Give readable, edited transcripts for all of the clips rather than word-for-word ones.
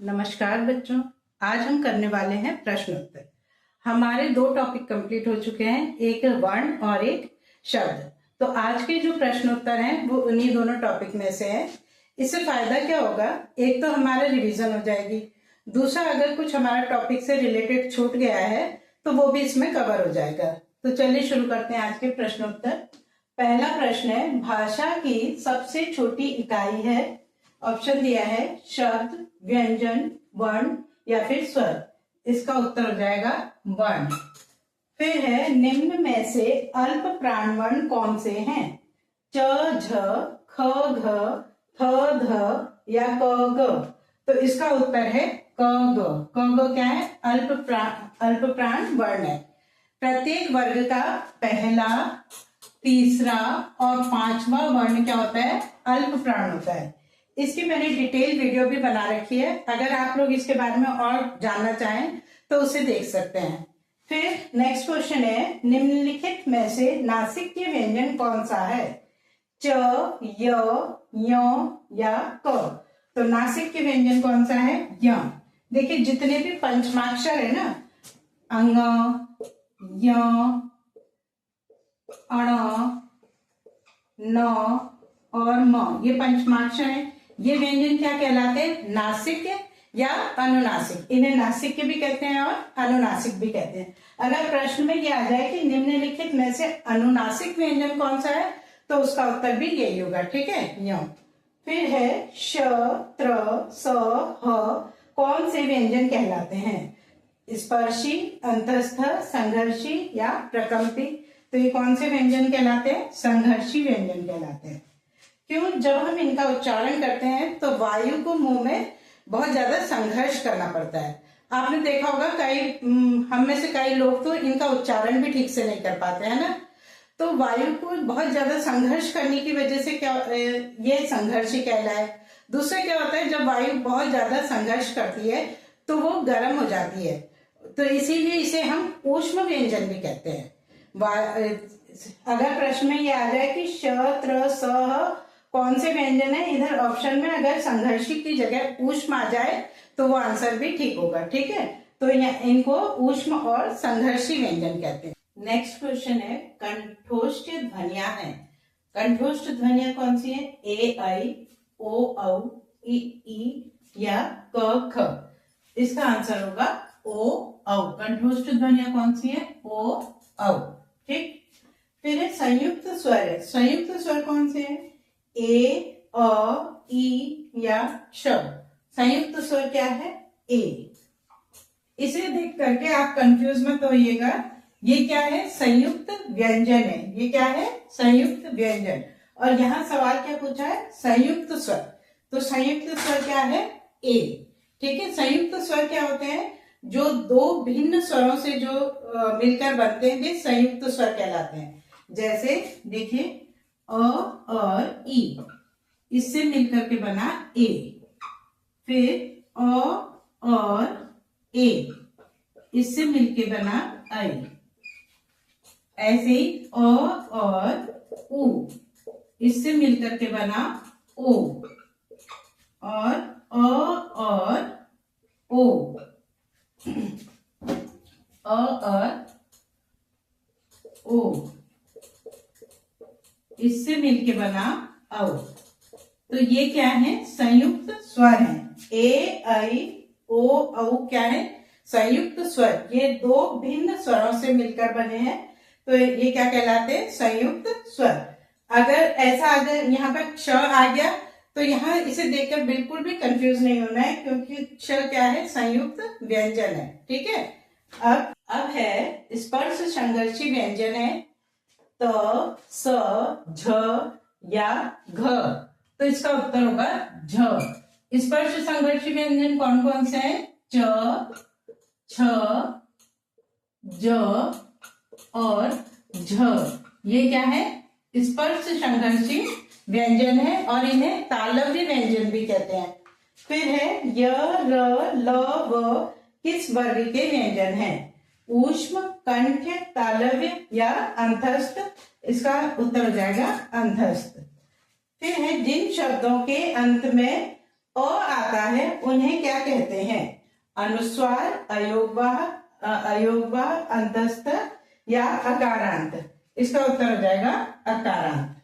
नमस्कार बच्चों, आज हम करने वाले हैं प्रश्न उत्तर। हमारे दो टॉपिक कंप्लीट हो चुके हैं, एक वर्ण और एक शब्द। तो आज के जो प्रश्न उत्तर हैं वो उन्हीं दोनों टॉपिक में से है। इससे फायदा क्या होगा, एक तो हमारा रिवीजन हो जाएगी, दूसरा अगर कुछ हमारा टॉपिक से रिलेटेड छूट गया है तो वो भी इसमें कवर हो जाएगा। तो चलिए शुरू करते हैं आज के प्रश्न उत्तर। पहला प्रश्न है, भाषा की सबसे छोटी इकाई है। ऑप्शन दिया है शब्द, व्यंजन, वर्ण या फिर स्वर। इसका उत्तर हो जाएगा वर्ण। फिर है, निम्न में से अल्प प्राण वर्ण कौन से हैं? च, झ, ख, घ, थ, ध या क, ग। तो इसका उत्तर है क, ग। क, ग क्या है? अल्प प्राण वर्ण है। प्रत्येक वर्ग का पहला, तीसरा और पांचवा वर्ण क्या होता है? अल्प प्राण होता है। इसकी मैंने डिटेल वीडियो भी बना रखी है, अगर आप लोग इसके बारे में और जानना चाहें तो उसे देख सकते हैं। फिर नेक्स्ट क्वेश्चन है, निम्नलिखित में से नासिक्य व्यंजन कौन सा है? च, य, या क। तो नासिक्य व्यंजन कौन सा है? य। देखिए जितने भी पंचमाक्षर है ना, अंग, य, अण, न और म, ये पंचमाक्षर है। ये व्यंजन क्या कहलाते हैं? नासिक्य या अनुनासिक। इन्हें नासिक्य भी कहते हैं और अनुनासिक भी कहते हैं। अगर प्रश्न में ये आ जाए कि निम्नलिखित में से अनुनासिक व्यंजन कौन सा है, तो उसका उत्तर भी यही होगा। ठीक है, यूं। फिर है, श, त्र, स, ह कौन से व्यंजन कहलाते हैं? स्पर्शी, अंतस्थ, संघर्षी या प्रकंपी। तो ये कौन से व्यंजन कहलाते हैं? संघर्षी व्यंजन कहलाते हैं। क्यों? जब हम इनका उच्चारण करते हैं तो वायु को मुंह में बहुत ज्यादा संघर्ष करना पड़ता है। आपने देखा होगा हम में से कई लोग तो इनका उच्चारण भी ठीक से नहीं कर पाते हैं ना। तो वायु को बहुत ज्यादा संघर्ष करने की वजह से क्या ये संघर्षी कहलाए। दूसरा क्या होता है, जब वायु बहुत ज्यादा संघर्ष करती है तो वो गर्म हो जाती है, तो इसीलिए इसे हम ऊष्म व्यंजन भी कहते हैं। अगर प्रश्न में ये आ जाए कि श, त्र, स कौन से व्यंजन है, इधर ऑप्शन में अगर संघर्षी की जगह ऊष्म आ जाए तो वो आंसर भी ठीक होगा। ठीक है, तो इनको ऊष्म और संघर्षी व्यंजन कहते हैं। नेक्स्ट क्वेश्चन है, कंठोष्ठ ध्वनियां हैं। कंठोष्ठ ध्वनियां कौन सी है? ए, आई, ओ, औ, ई या क, ख। इसका आंसर होगा ओ, औ। कंठोष्ठ ध्वनियां कौन सी है? ओ, औ। ठीक। फिर है संयुक्त स्वर। संयुक्त स्वर कौन से है? ए, अ, ई या श। संयुक्त स्वर क्या है? ए। इसे देख करके आप कंफ्यूज मत होइएगा, ये क्या है? संयुक्त व्यंजन है। ये क्या है? संयुक्त व्यंजन। और यहाँ सवाल क्या पूछा है? संयुक्त स्वर। तो संयुक्त स्वर क्या है? ए। ठीक है, संयुक्त स्वर क्या होते हैं? जो दो भिन्न स्वरों से जो मिलकर बनते हैं वे संयुक्त स्वर कहलाते हैं। जैसे देखिए, अ और ई, इससे मिलकर के बना ए। फिर अ और ए, इससे मिलके बना आई। ऐसे ही अ और उ, इससे मिलकर के बना ओ। और अ और ओ, अ और ओ, इससे मिलके बना औ। तो ये क्या है? संयुक्त स्वर है। ए, आई, ओ, औ क्या है? संयुक्त स्वर। ये दो भिन्न स्वरों से मिलकर बने हैं, तो ये क्या कहलाते हैं? संयुक्त स्वर। अगर ऐसा अगर यहाँ पर क्ष आ गया तो यहाँ इसे देखकर बिल्कुल भी कंफ्यूज नहीं होना है, क्योंकि क्ष क्या है? संयुक्त व्यंजन है। ठीक है। अब है स्पर्श संघर्षी व्यंजन है। त, स, झ या घ। तो इसका उत्तर होगा झ। स्पर्श संघर्षी व्यंजन कौन कौन से हैं? च, छ, ज और झ। ये क्या है? स्पर्श संघर्षी व्यंजन है और इन्हें तालव्य व्यंजन भी कहते हैं। फिर है, य, र, ल, व किस वर्ग के व्यंजन हैं? ऊष्म, कंठ, तालव्य या अंतस्थ। इसका उत्तर हो जाएगा अंतस्थ। फिर है, जिन शब्दों के अंत में अ आता है उन्हें क्या कहते हैं? अनुस्वार, अयोगवाह, अंतस्थ या अकारांत? इसका उत्तर हो जाएगा अकारांत।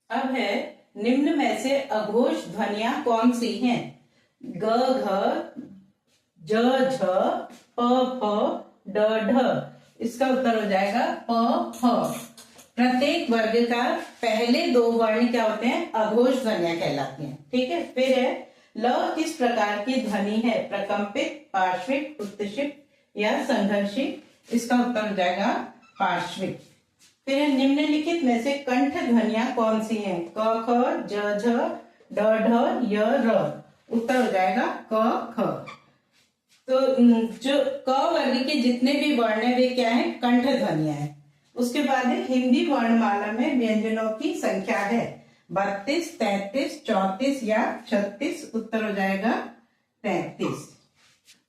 अब है निम्न में से अघोष ध्वनियां कौन सी हैं? ग घ, ज झ, प फ, ड ढ। इसका उत्तर हो जाएगा प फ। प्रत्येक वर्ग का पहले 2 वर्ण क्या होते हैं? अघोष ध्वनियां कहलाती हैं। ठीक है। फिर है ल किस प्रकार की ध्वनि है? प्रकंपित, पार्श्विक, उत्तशिक या संघर्षिक? इसका उत्तर हो जाएगा पार्श्विक। फिर निम्नलिखित में से कंठ ध्वनियां कौन सी हैं? क ख, ज झ, ड ढ, य र। उत्तर हो जाएगा क ख। तो जो क वर्ग के जितने भी वर्ण है वे क्या है? कंठ ध्वनियां हैं। उसके बाद हिंदी वर्णमाला में व्यंजनों की संख्या है 32, 33, 34 या 36। उत्तर हो जाएगा 33।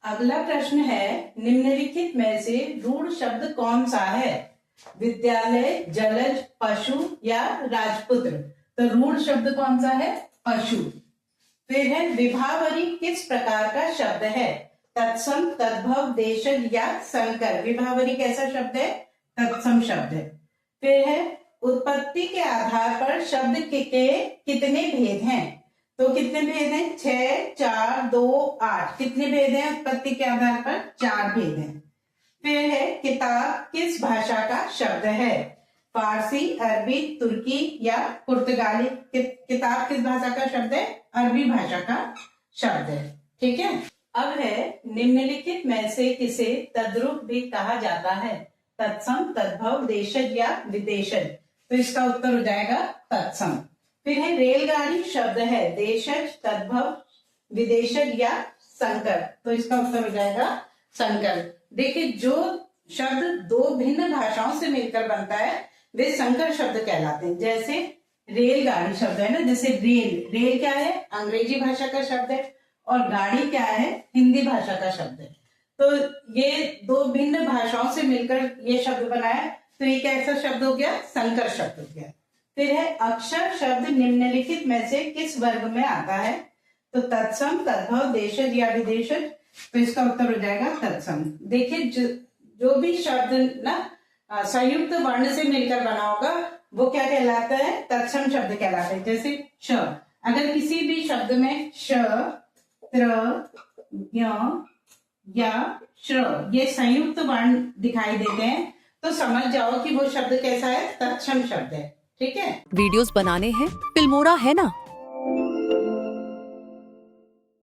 अगला प्रश्न है निम्नलिखित में से रूढ़ शब्द कौन सा है? विद्यालय, जलज, पशु या राजपुत्र? तो रूढ़ शब्द कौन सा है? पशु। फिर है विभावरी किस प्रकार का शब्द है? तत्सम, तद्भव, देशज या संकर? विभावरी कैसा शब्द है? तत्सम शब्द है। फिर है उत्पत्ति के आधार पर शब्द के कितने भेद हैं? तो कितने भेद हैं? 6, 4, 2, 8। कितने भेद हैं उत्पत्ति के आधार पर? 4 भेद हैं। फिर है किताब किस भाषा का शब्द है? फारसी, अरबी, तुर्की या पुर्तगाली? किताब किस भाषा का शब्द है? अरबी भाषा का शब्द है। ठीक है। अब है निम्नलिखित में से किसे तद्रुप भी कहा जाता है? तत्सम, तद्भव, देशज या विदेशज? तो इसका उत्तर हो जाएगा तत्सम। फिर है रेलगाड़ी शब्द है देशज, तद्भव, विदेशज या संकर? तो इसका उत्तर हो जाएगा संकर। देखिए जो शब्द 2 भिन्न भाषाओं से मिलकर बनता है वे संकर शब्द कहलाते हैं। जैसे रेलगाड़ी शब्द है ना, जैसे रेल क्या है? अंग्रेजी भाषा का शब्द है और गाड़ी क्या है? हिंदी भाषा का शब्द है। तो ये 2 भिन्न भाषाओं से मिलकर ये शब्द बना है, तो ये कैसा शब्द हो गया? संकर शब्द हो गया। फिर है अक्षर शब्द निम्नलिखित में से किस वर्ग में आता है? तो तत्सम, तद्भव, देशज या विदेशज? तो इसका उत्तर हो जाएगा तत्सम। देखिए जो भी शब्द ना संयुक्त वर्ण से मिलकर बना होगा वो क्या कहलाता है? तत्सम शब्द कहलाता है। जैसे श, अगर किसी भी शब्द में श, त्र, य या श्र ये संयुक्त वर्ण दिखाई देते हैं तो समझ जाओ कि वो शब्द कैसा है? तत्सम शब्द है। ठीक है। वीडियोस बनाने हैं, फिल्मोरा है ना,